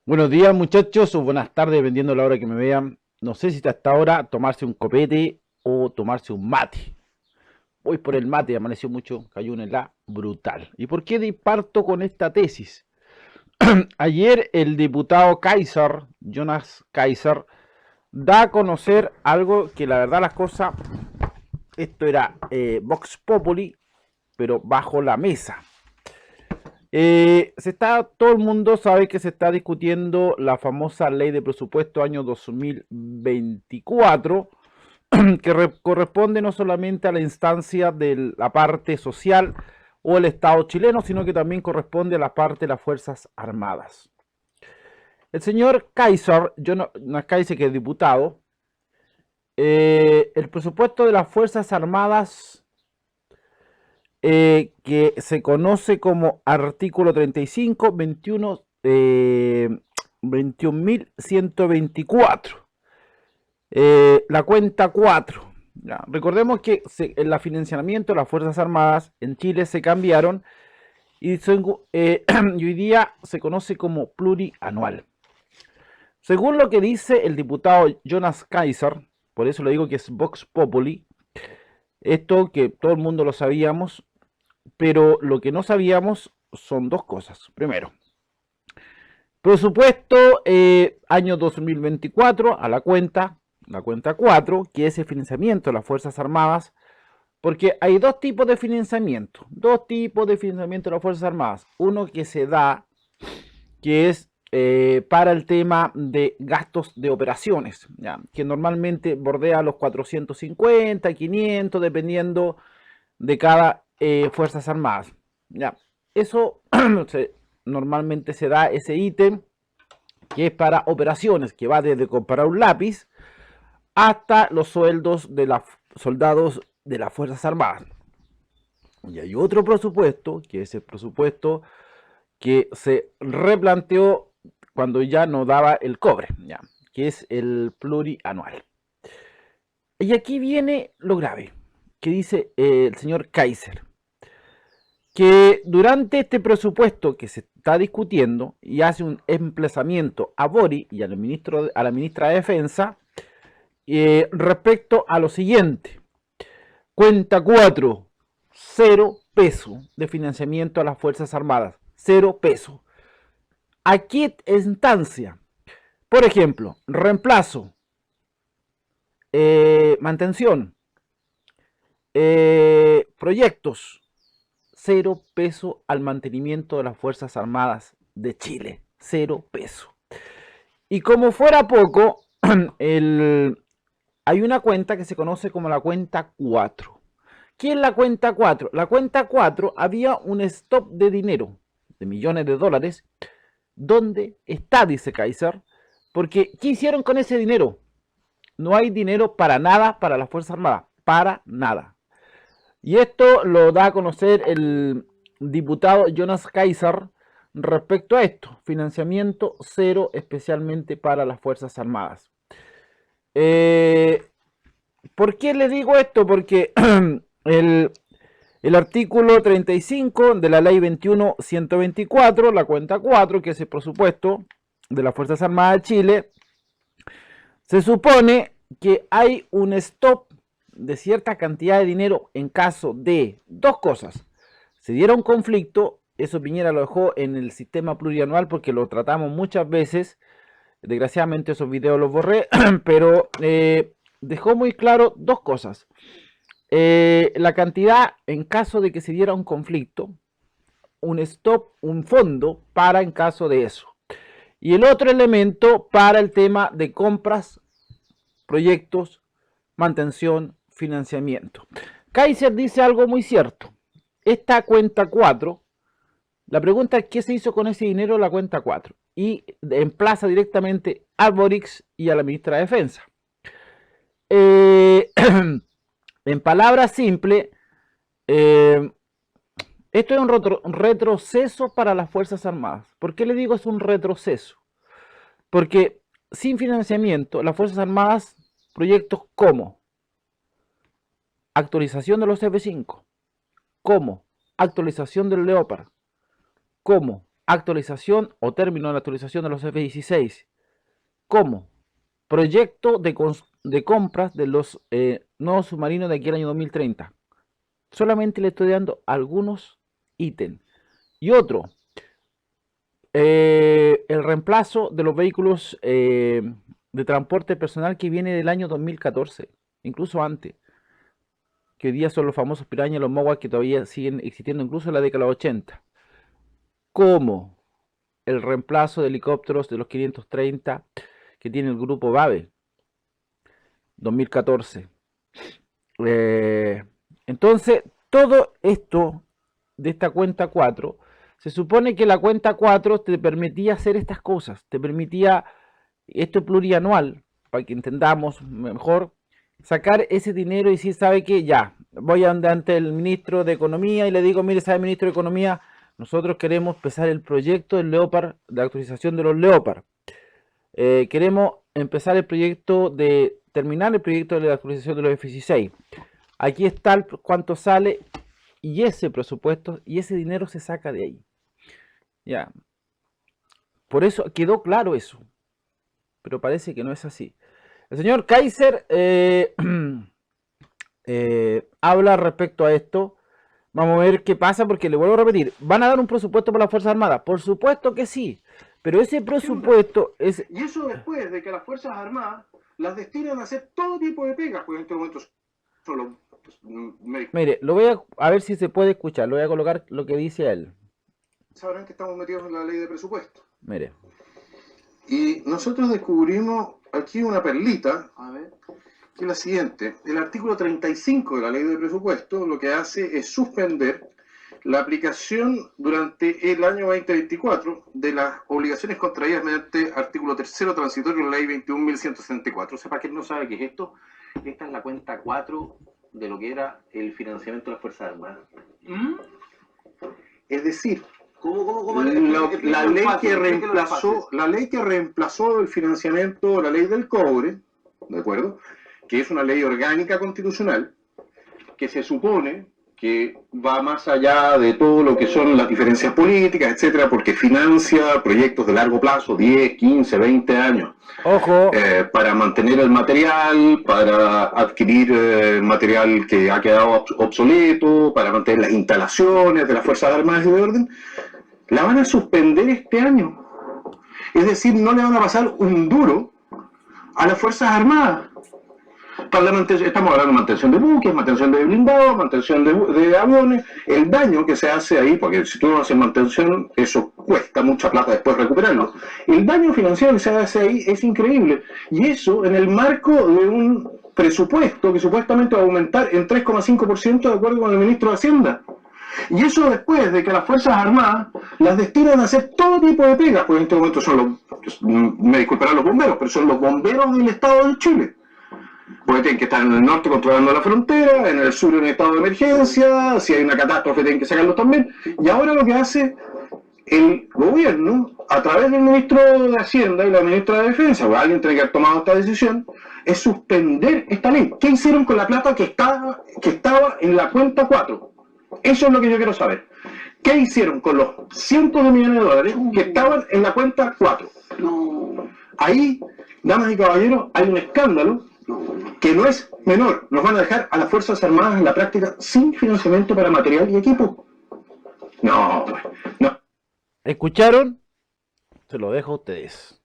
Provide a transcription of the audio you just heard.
Buenos días muchachos, o buenas tardes, dependiendo de la hora que me vean. No sé si hasta ahora tomarse un copete o tomarse un mate. Voy por el mate, amaneció mucho, cayó una helada brutal. ¿Y por qué parto con esta tesis? Ayer el diputado Kaiser, Jonas Kaiser, da a conocer algo que la verdad las cosas, esto era Vox Populi, pero bajo la mesa. Todo el mundo sabe que se está discutiendo la famosa ley de presupuesto año 2024, que corresponde no solamente a la instancia de la parte social o el Estado chileno, sino que también corresponde a la parte de las Fuerzas Armadas. El señor Kaiser, Jonas Kaiser, que es diputado, el presupuesto de las Fuerzas Armadas, que se conoce como artículo 35, 21, 21.124. La cuenta 4. Ya, recordemos que en el financiamiento de las Fuerzas Armadas en Chile se cambiaron y, y hoy día se conoce como plurianual. Según lo que dice el diputado Jonas Kaiser, por eso le digo que es Vox Populi, esto que todo el mundo lo sabíamos, pero lo que no sabíamos son dos cosas. Primero, presupuesto año 2024 a la cuenta 4, que es el financiamiento de las Fuerzas Armadas, porque hay dos tipos de financiamiento, de las Fuerzas Armadas. Uno que se da, que es para el tema de gastos de operaciones, ¿ya? Que normalmente bordea los 450, 500, dependiendo de cada Fuerzas Armadas. ¿Ya? Eso normalmente se da ese ítem que es para operaciones, que va desde comprar un lápiz hasta los sueldos de los soldados de las Fuerzas Armadas. Y hay otro presupuesto, que es el presupuesto que se replanteó cuando ya no daba el cobre, ¿ya? Que es el plurianual. Y aquí viene lo grave, que dice el señor Kaiser, que durante este presupuesto que se está discutiendo y hace un emplazamiento a Bori y a la ministra de Defensa, respecto a lo siguiente: cuenta 4, 0 peso de financiamiento a las Fuerzas Armadas, 0 peso. ¿A qué instancia? Por ejemplo, reemplazo, mantención, proyectos, 0 peso al mantenimiento de las Fuerzas Armadas de Chile, 0 peso. Y como fuera poco, hay una cuenta que se conoce como la cuenta 4. ¿Qué es la cuenta 4? La cuenta 4 había un stop de dinero, de millones de dólares, donde está, dice Kaiser, porque ¿qué hicieron con ese dinero? No hay dinero para nada para las Fuerzas Armadas, para nada. Y esto lo da a conocer el diputado Jonas Kaiser respecto a esto: financiamiento cero especialmente para las Fuerzas Armadas. ¿Por qué les digo esto? Porque el, el artículo 35 de la ley 21.124, la cuenta 4, que es el presupuesto de las Fuerzas Armadas de Chile, se supone que hay un stop de cierta cantidad de dinero en caso de dos cosas. Se diera un conflicto, eso Piñera lo dejó en el sistema plurianual porque lo tratamos muchas veces. Desgraciadamente esos videos los borré, pero dejó muy claro dos cosas. La cantidad en caso de que se diera un conflicto, un stop, un fondo para en caso de eso. Y el otro elemento para el tema de compras, proyectos, mantención, financiamiento. Kaiser dice algo muy cierto. Esta cuenta 4, la pregunta es qué se hizo con ese dinero, la cuenta 4. Y emplaza directamente a Boric y a la ministra de Defensa. En palabras simples, esto es un retroceso para las Fuerzas Armadas. ¿Por qué le digo es un retroceso? Porque sin financiamiento, las Fuerzas Armadas, proyectos como actualización de los F-5, como actualización del Leopard, como actualización o término de la actualización de los F-16 como proyecto de compras de los nuevos submarinos de aquí al año 2030. Solamente le estoy dando algunos ítems. Y otro, el reemplazo de los vehículos de transporte personal que viene del año 2014, incluso antes, que hoy día son los famosos Piraña, los Mowat, que todavía siguen existiendo incluso en la década de los 80, como el reemplazo de helicópteros de los 530 que tiene el grupo BABE 2014. Entonces, todo esto de esta cuenta 4, se supone que la cuenta 4 te permitía hacer estas cosas, te permitía, esto plurianual, para que entendamos mejor, sacar ese dinero y decir, ¿sabe qué? Ya, voy ante el ministro de Economía y le digo, mire, ¿sabe, ministro de Economía? Nosotros queremos empezar el proyecto del Leopard, de actualización de los Leopard. Queremos empezar el proyecto de, terminar el proyecto de la actualización de los F-16. Aquí está cuánto sale y ese presupuesto y ese dinero se saca de ahí. Ya. Por eso quedó claro eso. Pero parece que no es así. El señor Kaiser habla respecto a esto. Vamos a ver qué pasa porque le vuelvo a repetir. ¿Van a dar un presupuesto para las Fuerzas Armadas? Por supuesto que sí. Pero ese presupuesto es... Y eso después de que las Fuerzas Armadas las destinan a hacer todo tipo de pegas, porque en este momento son los médicos. Mire, lo voy a ver si se puede escuchar. Lo voy a colocar lo que dice él. Sabrán que estamos metidos en la ley de presupuesto. Mire. Y nosotros descubrimos aquí una perlita, a ver, que es la siguiente. El artículo 35 de la ley de presupuesto lo que hace es suspender la aplicación durante el año 2024 de las obligaciones contraídas mediante artículo 3º transitorio de la ley 21.164. O sea, para quien no sabe qué es esto, esta es la cuenta 4 de lo que era el financiamiento de las Fuerzas Armadas. Es decir, la ley que reemplazó el financiamiento, la ley del cobre, ¿de acuerdo? Que es una ley orgánica constitucional, que se supone que va más allá de todo lo que son las diferencias políticas, etcétera, porque financia proyectos de largo plazo, 10, 15, 20 años. Ojo. Para mantener el material, para adquirir material que ha quedado obsoleto, para mantener las instalaciones de las Fuerzas Armadas y de Orden, la van a suspender este año. Es decir, no le van a pasar un duro a las Fuerzas Armadas. Estamos hablando de mantención de buques, mantención de blindados, mantención de aviones, el daño que se hace ahí, porque si tú no haces mantención, eso cuesta mucha plata después recuperarlo. El daño financiero que se hace ahí es increíble, y eso en el marco de un presupuesto que supuestamente va a aumentar en 3,5% de acuerdo con el ministro de Hacienda. Y eso después de que las Fuerzas Armadas las destinan a hacer todo tipo de pegas, porque en este momento son los, me disculparán los bomberos, pero son los bomberos del Estado de Chile. Porque tienen que estar en el norte controlando la frontera, en el sur en estado de emergencia, si hay una catástrofe tienen que sacarlos también. Y ahora lo que hace el gobierno, a través del ministro de Hacienda y la ministra de Defensa, porque alguien tiene que haber tomado esta decisión, es suspender esta ley. ¿Qué hicieron con la plata que estaba en la cuenta 4? Eso es lo que yo quiero saber. ¿Qué hicieron con los cientos de millones de dólares que estaban en la cuenta 4? Ahí, damas y caballeros, hay un escándalo que no es menor. Nos van a dejar a las Fuerzas Armadas en la práctica sin financiamiento para material y equipo. No. ¿Escucharon? Se lo dejo a ustedes.